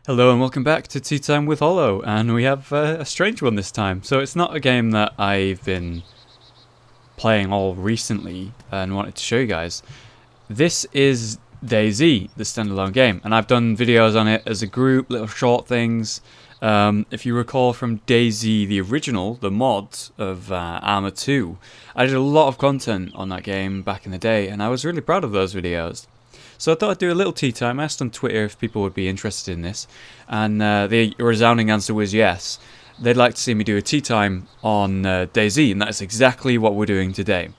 Hello and welcome back to Tea Time with Hollow, and we have a strange one this time. So it's not a game that I've been playing all recently and wanted to show you guys. This is DayZ, the standalone game, and I've done videos on it as a group, little short things. If you recall from DayZ, the original, the mods of Arma 2, I did a lot of content on that game back in the day, and I was really proud of those videos. So I thought I'd do a little tea time. I asked on Twitter if people would be interested in this, and the resounding answer was yes. They'd like to see me do a tea time on DayZ, and that's exactly what we're doing today.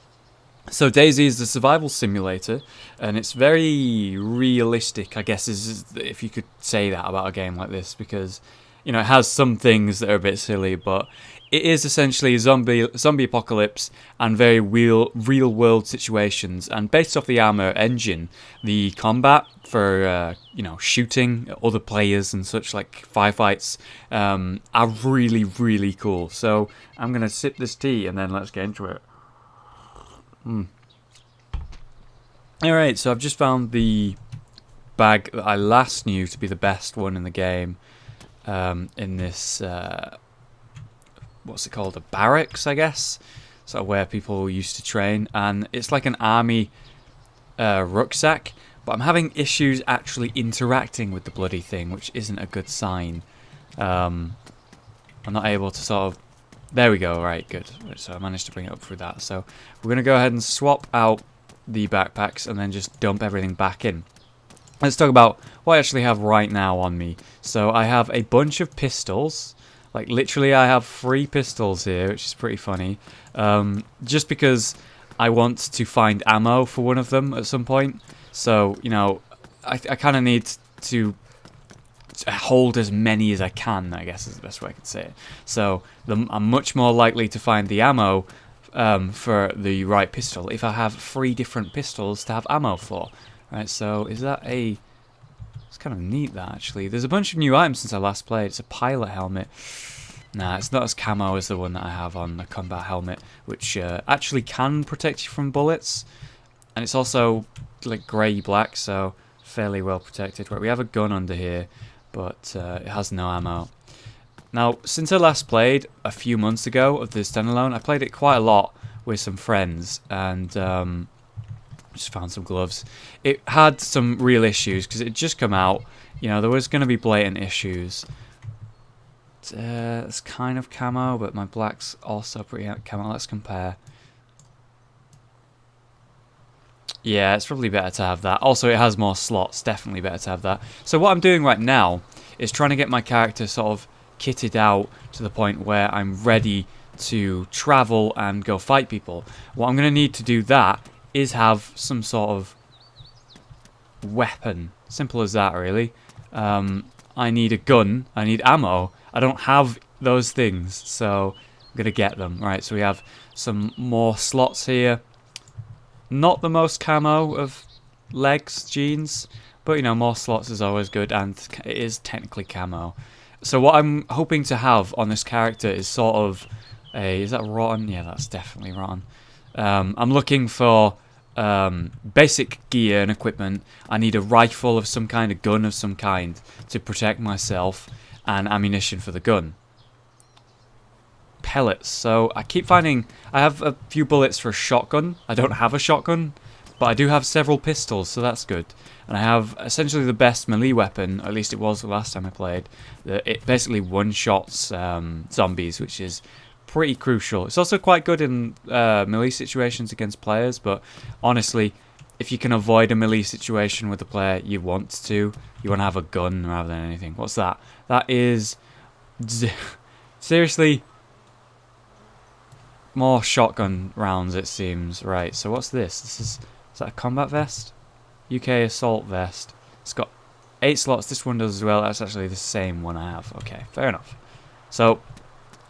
So DayZ is a survival simulator, and it's very realistic, I guess, if you could say that about a game like this, because it has some things that are a bit silly, but it is essentially a zombie apocalypse and very real world situations. And based off the Arma engine, the combat for shooting other players and such, like firefights, are really cool. So I'm gonna sip this tea and then let's get into it. Alright, so I've just found the bag that I last knew to be the best one in the game. In this what's it called, a barracks, I guess, so where people used to train, and it's like an army rucksack, but I'm having issues actually interacting with the bloody thing, which isn't a good sign. I'm not able to sort of, there we go, right, good. So I managed to bring it up through that. So we're going to go ahead and swap out the backpacks and then just dump everything back in. Let's talk about what I actually have right now on me. So I have a bunch of pistols. Like, literally, I have 3 pistols here, which is pretty funny. Just because I want to find ammo for one of them at some point. So, I kind of need to hold as many as I can, I guess is the best way I could say it. So, I'm much more likely to find the ammo for the right pistol if I have 3 different pistols to have ammo for. Right, so is that a... It's kind of neat, that, actually. There's a bunch of new items since I last played. It's a pilot helmet. Nah, it's not as camo as the one that I have on the combat helmet, which actually can protect you from bullets. And it's also, like, grey-black, so fairly well protected. Right, we have a gun under here, but it has no ammo. Now, since I last played, a few months ago, of the Standalone, I played it quite a lot with some friends, and... just found some gloves. It had some real issues because it had just come out. There was going to be blatant issues. It's kind of camo, but my black's also pretty camo. Let's compare. Yeah, it's probably better to have that. Also, it has more slots. Definitely better to have that. So what I'm doing right now is trying to get my character sort of kitted out to the point where I'm ready to travel and go fight people. What I'm going to need to do that is have some sort of weapon. Simple as that, really. I need a gun. I need ammo. I don't have those things, so I'm going to get them. Right, so we have some more slots here. Not the most camo of legs, jeans, but, more slots is always good, and it is technically camo. So what I'm hoping to have on this character is sort of a... Is that rotten? Yeah, that's definitely rotten. I'm looking for basic gear and equipment. I need a rifle of some kind, a gun of some kind to protect myself, and ammunition for the gun. Pellets. So I keep finding I have a few bullets for a shotgun. I don't have a shotgun, but I do have several pistols, so that's good. And I have essentially the best melee weapon, at least it was the last time I played. It basically one-shots zombies, which is pretty crucial. It's also quite good in melee situations against players, but honestly, if you can avoid a melee situation with a player, you want to have a gun rather than anything. What's that? That is... seriously... more shotgun rounds, it seems. Right, so what's this? Is that a combat vest? UK assault vest. It's got 8 slots. This one does as well. That's actually the same one I have. Okay, fair enough. So...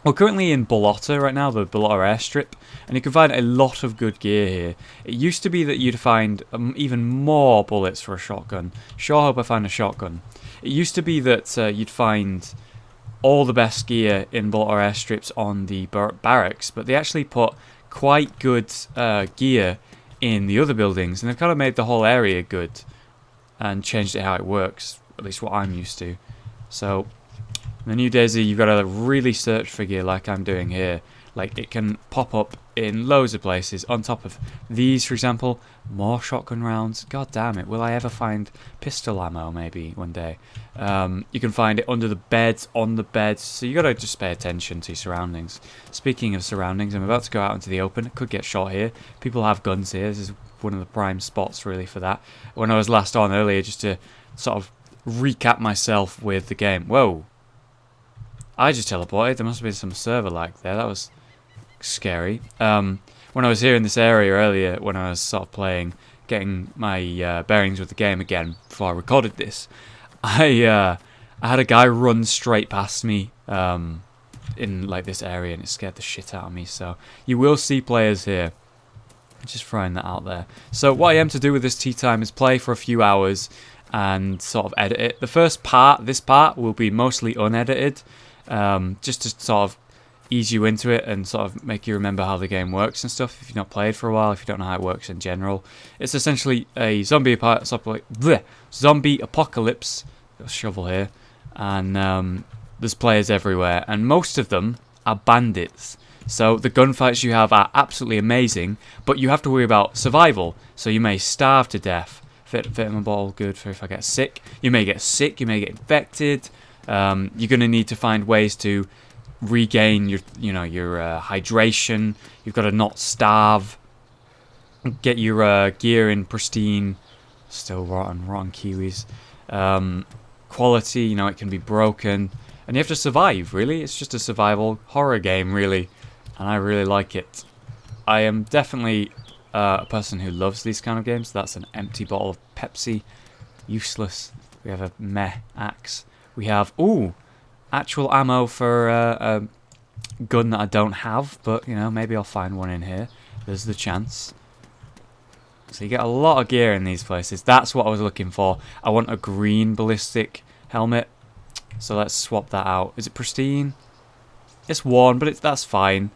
we're currently in Bolota right now, the Bolota airstrip, and you can find a lot of good gear here. It used to be that you'd find even more bullets for a shotgun. Sure hope I find a shotgun. It used to be that you'd find all the best gear in Bolota airstrips on the barracks, but they actually put quite good gear in the other buildings, and they've kind of made the whole area good and changed it how it works, at least what I'm used to. So in the new DayZ, you've got to really search for gear like I'm doing here. Like, it can pop up in loads of places. On top of these, for example, more shotgun rounds. God damn it, will I ever find pistol ammo maybe one day? You can find it under the beds, on the beds. So you got to just pay attention to your surroundings. Speaking of surroundings, I'm about to go out into the open. Could get shot here. People have guns here. This is one of the prime spots really for that. When I was last on earlier, just to sort of recap myself with the game. Whoa. I just teleported. There must have been some server lag there. That was scary. When I was here in this area earlier, when I was sort of playing, getting my bearings with the game again before I recorded this, I had a guy run straight past me in like this area, and it scared the shit out of me. So you will see players here. Just throwing that out there. So what I am to do with this tea time is play for a few hours and sort of edit it. The first part, this part, will be mostly unedited, just to sort of ease you into it and sort of make you remember how the game works and stuff if you've not played for a while, if you don't know how it works in general. It's essentially a zombie apocalypse. Got a shovel here, and there's players everywhere, and most of them are bandits. So the gunfights you have are absolutely amazing, but you have to worry about survival. So you may starve to death. Vitamin bottle, good for if I get sick. You may get sick, you may get infected. You're going to need to find ways to regain your hydration. You've got to not starve. Get your gear in pristine. Still rotten kiwis. Quality, it can be broken. And you have to survive, really. It's just a survival horror game, really. And I really like it. I am definitely a person who loves these kind of games. That's an empty bottle of Pepsi. Useless. We have a meh axe. We have, actual ammo for a gun that I don't have. But, maybe I'll find one in here. There's the chance. So you get a lot of gear in these places. That's what I was looking for. I want a green ballistic helmet. So let's swap that out. Is it pristine? It's worn, but that's fine.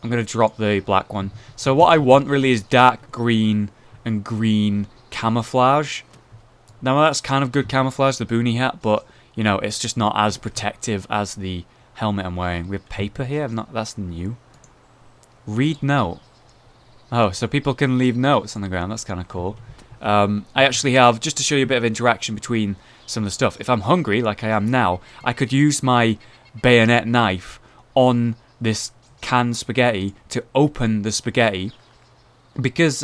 I'm going to drop the black one. So what I want really is dark green and green camouflage. Now that's kind of good camouflage, the boonie hat, but it's just not as protective as the helmet I'm wearing. We have paper here. That's new. Read note. Oh, so people can leave notes on the ground. That's kind of cool. I actually have, just to show you a bit of interaction between some of the stuff. If I'm hungry, like I am now, I could use my bayonet knife on this canned spaghetti to open the spaghetti. Because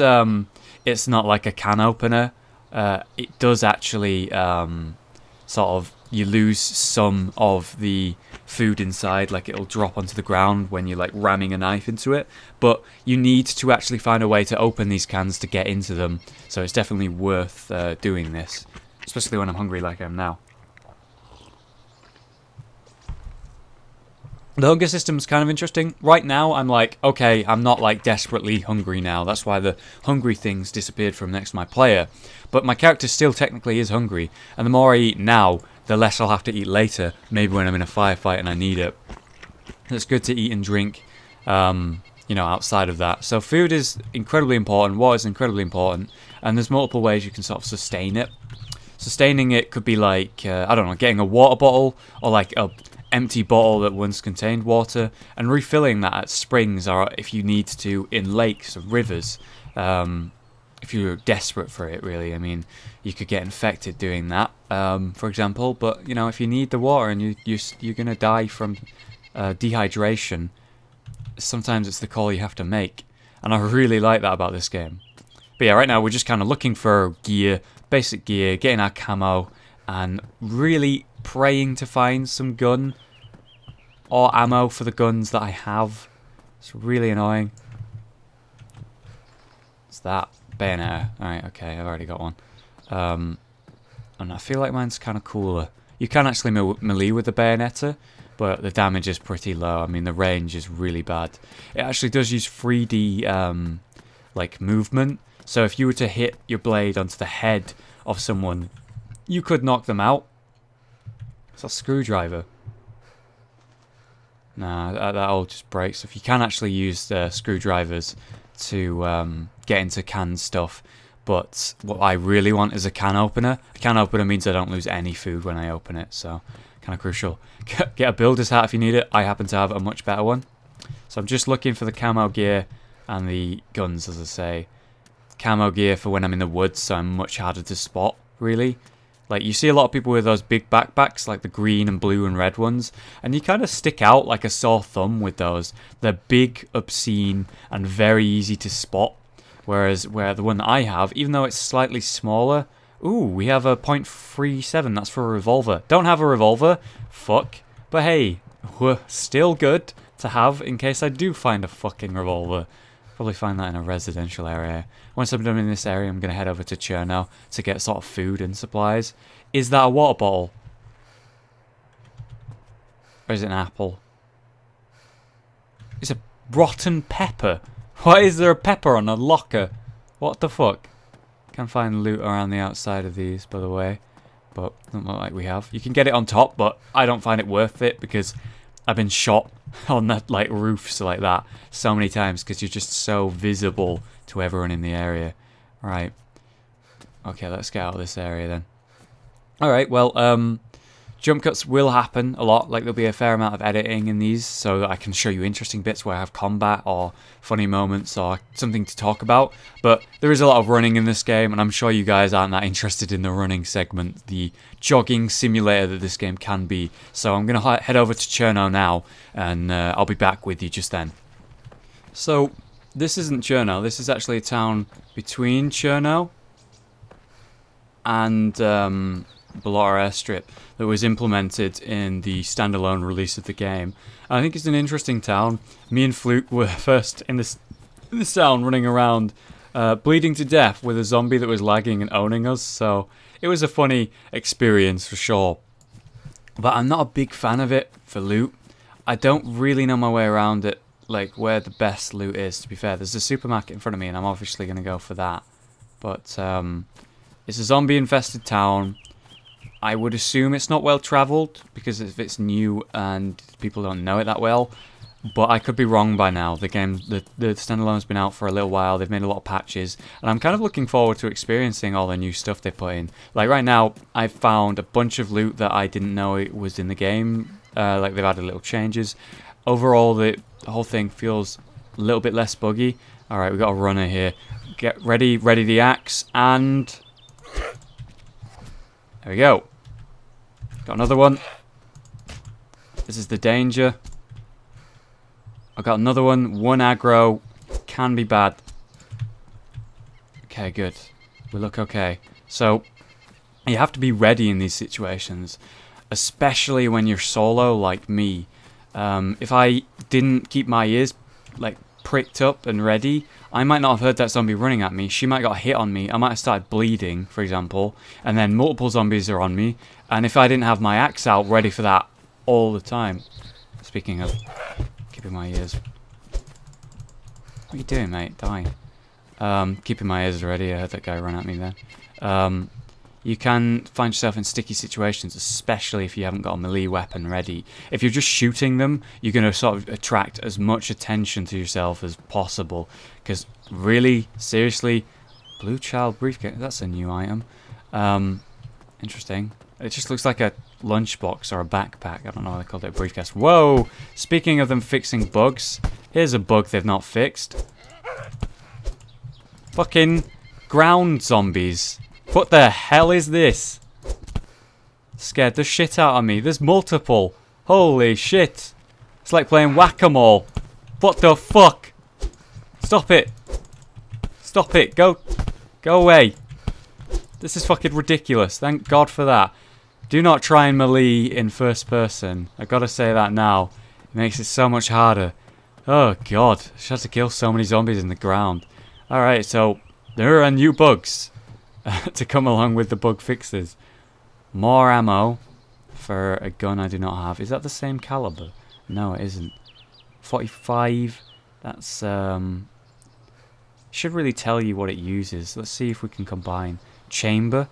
it's not like a can opener, it does actually sort of, you lose some of the food inside, like it'll drop onto the ground when you're like ramming a knife into it, but you need to actually find a way to open these cans to get into them, so it's definitely worth doing this, especially when I'm hungry like I am now. The hunger system's kind of interesting. Right now, I'm like, okay, I'm not like desperately hungry now. That's why the hungry things disappeared from next to my player. But my character still technically is hungry. And the more I eat now, the less I'll have to eat later. Maybe when I'm in a firefight and I need it. It's good to eat and drink, outside of that. So food is incredibly important. Water is incredibly important. And there's multiple ways you can sort of sustain it. Sustaining it could be like, getting a water bottle or like a empty bottle that once contained water and refilling that at springs, or if you need to in lakes or rivers, if you're desperate for it, really. I mean, you could get infected doing that, for example, but if you need the water and you're gonna die from dehydration, sometimes it's the call you have to make, and I really like that about this game. But yeah, right now we're just kind of looking for gear, basic gear, getting our camo, and really praying to find some gun or ammo for the guns that I have. It's really annoying. It's that bayonet. Alright, okay, I've already got one. And I feel like mine's kind of cooler. You can actually melee with the bayonetta, but the damage is pretty low. I mean, the range is really bad. It actually does use 3D movement. So if you were to hit your blade onto the head of someone, you could knock them out. It's a screwdriver. Nah, that all just breaks. If you can actually use screwdrivers to get into canned stuff, but what I really want is a can opener. A can opener means I don't lose any food when I open it, so kind of crucial. Get a builder's hat if you need it. I happen to have a much better one. So I'm just looking for the camo gear and the guns, as I say. Camo gear for when I'm in the woods, so I'm much harder to spot, really. Like, you see a lot of people with those big backpacks, like the green and blue and red ones, and you kind of stick out like a sore thumb with those. They're big, obscene, and very easy to spot. Whereas the one that I have, even though it's slightly smaller... Ooh, we have a .37, that's for a revolver. Don't have a revolver, fuck. But hey, we're still good to have in case I do find a fucking revolver. Probably find that in a residential area. Once I'm done in this area, I'm going to head over to Cherno to get sort of food and supplies. Is that a water bottle? Or is it an apple? It's a rotten pepper. Why is there a pepper on a locker? What the fuck? Can find loot around the outside of these, by the way. But doesn't look like we have. You can get it on top, but I don't find it worth it because I've been shot on that like roofs like that so many times because you're just so visible to everyone in the area. Right. Okay, let's get out of this area then. Alright, well, jump cuts will happen a lot. Like, there'll be a fair amount of editing in these so that I can show you interesting bits where I have combat or funny moments or something to talk about. But there is a lot of running in this game, and I'm sure you guys aren't that interested in the running segment, the jogging simulator that this game can be. So I'm going to head over to Cherno now, and I'll be back with you just then. So, this isn't Cherno. This is actually a town between Cherno and... Balora airstrip that was implemented in the standalone release of the game. And I think it's an interesting town. Me and Fluke were first in this town running around bleeding to death with a zombie that was lagging and owning us, so it was a funny experience for sure. But I'm not a big fan of it for loot. I don't really know my way around it, like where the best loot is, to be fair. There's a supermarket in front of me and I'm obviously going to go for that. But it's a zombie infested town. I would assume it's not well travelled because if it's new and people don't know it that well, but I could be wrong by now. The game, the standalone's been out for a little while. They've made a lot of patches, and I'm kind of looking forward to experiencing all the new stuff they put in. Like right now, I've found a bunch of loot that I didn't know it was in the game. Like they've added little changes. Overall, the whole thing feels a little bit less buggy. All right, we've got a runner here. Get ready the axe, and there we go. Got another one. This is the danger. I got another one. One aggro. Can be bad. Okay, good. We look okay. So, you have to be ready in these situations. Especially when you're solo like me. If I didn't keep my ears like pricked up and ready, I might not have heard that zombie running at me. She might have got hit on me. I might have started bleeding, for example. And then multiple zombies are on me. And if I didn't have my axe out ready for that all the time. Speaking of keeping my ears. What are you doing, mate? Die. Keeping my ears ready. I heard that guy run at me then. You can find yourself in sticky situations, especially if you haven't got a melee weapon ready. If you're just shooting them, you're going to sort of attract as much attention to yourself as possible. Because really, seriously, blue child briefcase, that's a new item. Interesting. It just looks like a lunchbox or a backpack. I don't know why they called it a briefcase. Whoa! Speaking of them fixing bugs, here's a bug they've not fixed. Fucking ground zombies. What the hell is this? Scared the shit out of me. There's multiple. Holy shit. It's like playing whack-a-mole. What the fuck? Stop it. Stop it. Go away. This is fucking ridiculous. Thank God for that. Do not try and melee in first person. I gotta say that now. It makes it so much harder. Oh God. I had to kill so many zombies in the ground. Alright, so there are new bugs to come along with the bug fixes. More ammo for a gun I do not have. Is that the same caliber? No, it isn't. 45. That's should really tell you what it uses. Let's see if we can combine. Chamber.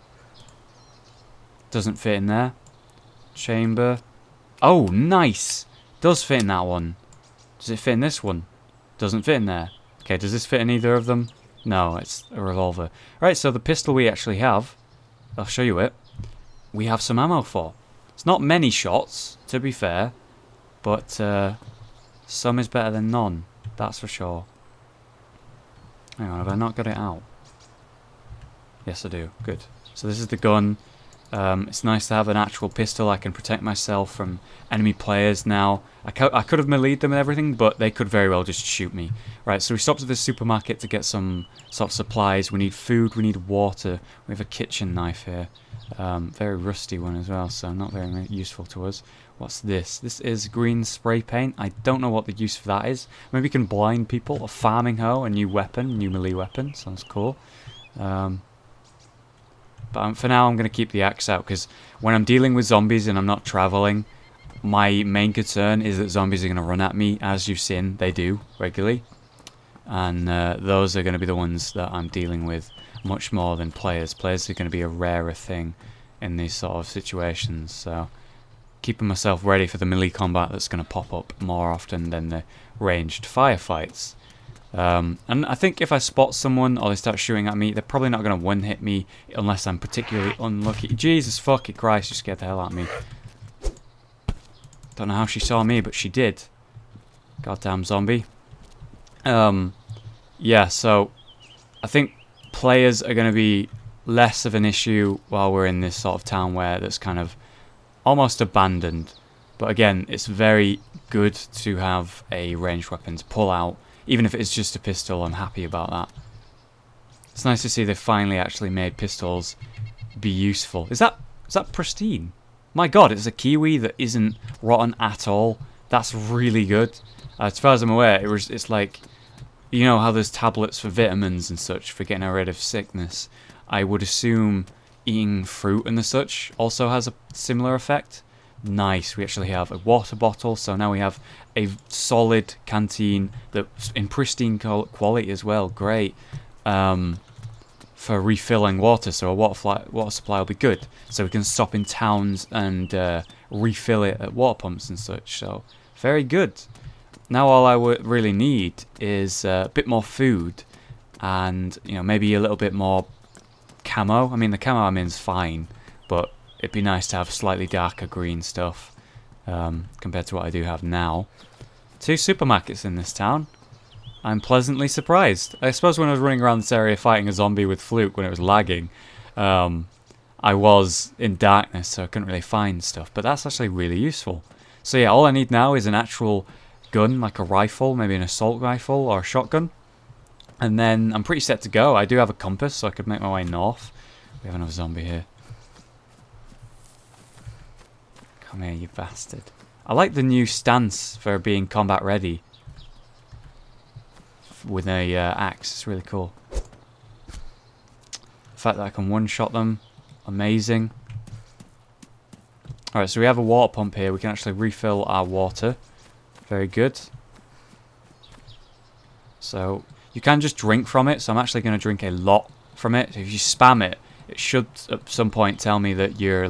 Doesn't fit in there. Chamber. Oh, nice. Does fit in that one. Does it fit in this one? Doesn't fit in there. Okay, does this fit in either of them? No, it's a revolver. Right, so the pistol we actually have, I'll show you it, we have some ammo for. It's not many shots, to be fair, but some is better than none, that's for sure. Hang on, have I not got it out? Yes, I do. Good. So this is the gun. It's nice to have an actual pistol. I can protect myself from enemy players now. I could have melee'd them and everything, but they could very well just shoot me. Right, so we stopped at the supermarket to get some sort of supplies. We need food, we need water. We have a kitchen knife here. Very rusty one as well, so not very useful to us. What's this? This is green spray paint. I don't know what the use for that is. Maybe we can blind people. A farming hoe, a new weapon, new melee weapon. Sounds cool. But for now, I'm going to keep the axe out, because when I'm dealing with zombies and I'm not traveling, my main concern is that zombies are going to run at me. As you've seen, they do regularly. And those are going to be the ones that I'm dealing with much more than players. Players are going to be a rarer thing in these sort of situations. So keeping myself ready for the melee combat that's going to pop up more often than the ranged firefights. And I think if I spot someone or they start shooting at me, they're probably not going to one-hit me unless I'm particularly unlucky. Jesus fucking Christ, you scared the hell out of me. Don't know how she saw me, but she did. Goddamn zombie. Yeah, so I think players are going to be less of an issue while we're in this sort of town where that's kind of almost abandoned. But again, it's very good to have a ranged weapon to pull out. Even if it's just a pistol, I'm happy about that. It's nice to see they finally actually made pistols be useful. Is that pristine? My god, it's a kiwi that isn't rotten at all. That's really good. As far as I'm aware, it's like, you know how there's tablets for vitamins and such for getting rid of sickness. I would assume eating fruit and the such also has a similar effect. Nice, we actually have a water bottle, so now we have a solid canteen that's in pristine quality as well. Great. For refilling water, so a water supply will be good. So we can stop in towns and refill it at water pumps and such. So very good. Now all I would really need is a bit more food and maybe a little bit more camo. I mean, the camo I'm in is fine, but it'd be nice to have slightly darker green stuff compared to what I do have now. 2 supermarkets in this town. I'm pleasantly surprised. I suppose when I was running around this area fighting a zombie with Fluke when it was lagging, I was in darkness, so I couldn't really find stuff. But that's actually really useful. So yeah, all I need now is an actual gun, like a rifle, maybe an assault rifle or a shotgun. And then I'm pretty set to go. I do have a compass, so I could make my way north. We have another zombie here. Come here, you bastard. I like the new stance for being combat ready with a axe. It's really cool. The fact that I can one-shot them, amazing. Alright, so we have a water pump here. We can actually refill our water. Very good. So you can just drink from it, so I'm actually going to drink a lot from it. If you spam it, it should at some point tell me that your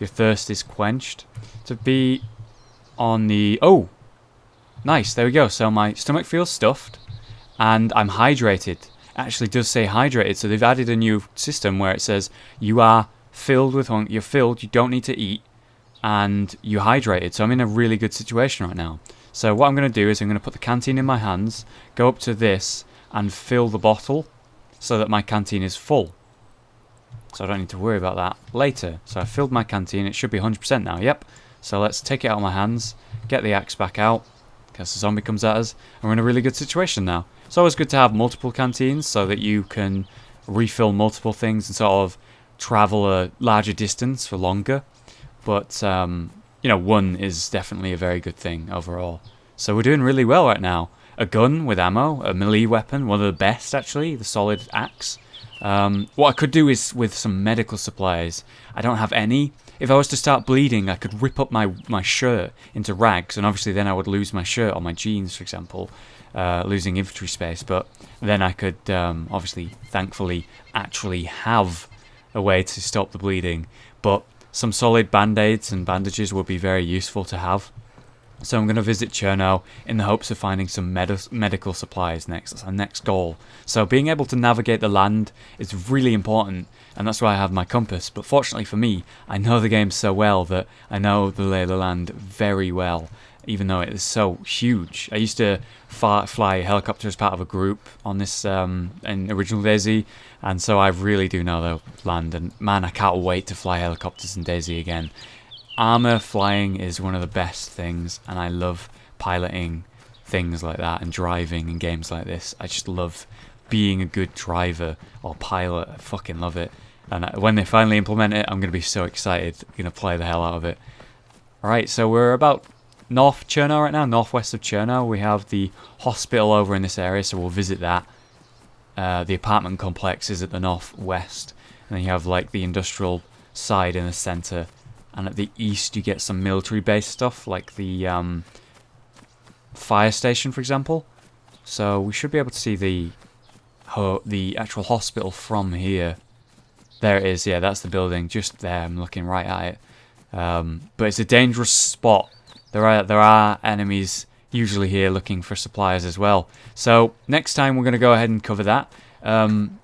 thirst is quenched. To be on the... Oh! Nice, there we go. So my stomach feels stuffed, and I'm hydrated. It actually does say hydrated, so they've added a new system where it says you are filled with hunger, you're filled, you don't need to eat, and you're hydrated. So I'm in a really good situation right now. So what I'm going to do is I'm going to put the canteen in my hands, go up to this, and fill the bottle so that my canteen is full. So I don't need to worry about that later. So I filled my canteen, it should be 100% now, yep. So let's take it out of my hands, get the axe back out, because the zombie comes at us, and we're in a really good situation now. It's always good to have multiple canteens so that you can refill multiple things and sort of travel a larger distance for longer. But, one is definitely a very good thing overall. So we're doing really well right now. A gun with ammo, a melee weapon, one of the best actually, the solid axe. What I could do is with some medical supplies. I don't have any. If I was to start bleeding, I could rip up my shirt into rags, and obviously then I would lose my shirt or my jeans, for example, losing inventory space. But then I could, obviously, thankfully, actually have a way to stop the bleeding. But some solid band-aids and bandages would be very useful to have. So I'm going to visit Cherno in the hopes of finding some medical supplies next. That's our next goal. So being able to navigate the land is really important, and that's why I have my compass. But fortunately for me, I know the game so well that I know the lay of the land very well, even though it is so huge. I used to fly a helicopter as part of a group on this in original DayZ, and so I really do know the land. And man, I can't wait to fly helicopters in DayZ again. Arma flying is one of the best things, and I love piloting things like that and driving in games like this. I just love being a good driver or pilot. I fucking love it. And when they finally implement it, I'm going to be so excited. I'm going to play the hell out of it. Alright, so we're about north Cherno right now, northwest of Cherno. We have the hospital over in this area, so we'll visit that. The apartment complex is at the northwest, and then you have like the industrial side in the centre. And at the east you get some military-based stuff, like the fire station, for example. So we should be able to see the actual hospital from here. There it is, yeah, that's the building, just there. I'm looking right at it. But it's a dangerous spot. There are enemies usually here looking for supplies as well. So next time we're going to go ahead and cover that.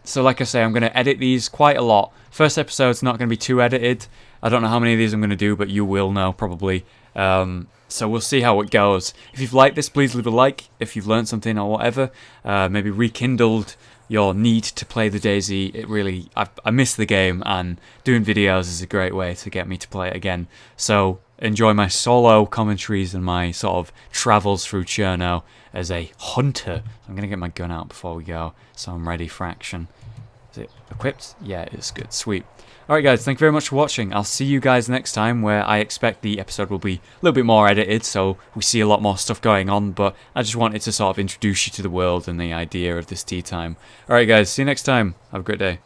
So like I say, I'm going to edit these quite a lot. First episode's not going to be too edited. I don't know how many of these I'm going to do, but you will know probably. So we'll see how it goes. If you've liked this, please leave a like. If you've learned something or whatever, maybe rekindled your need to play the DayZ. It really, I miss the game, and doing videos is a great way to get me to play it again. So enjoy my solo commentaries and my sort of travels through Cherno as a hunter. I'm going to get my gun out before we go, so I'm ready for action. Is it equipped? Yeah, it's good. Sweet. Alright guys, thank you very much for watching. I'll see you guys next time, where I expect the episode will be a little bit more edited, so we see a lot more stuff going on, but I just wanted to sort of introduce you to the world and the idea of this tea time. Alright guys, see you next time. Have a great day.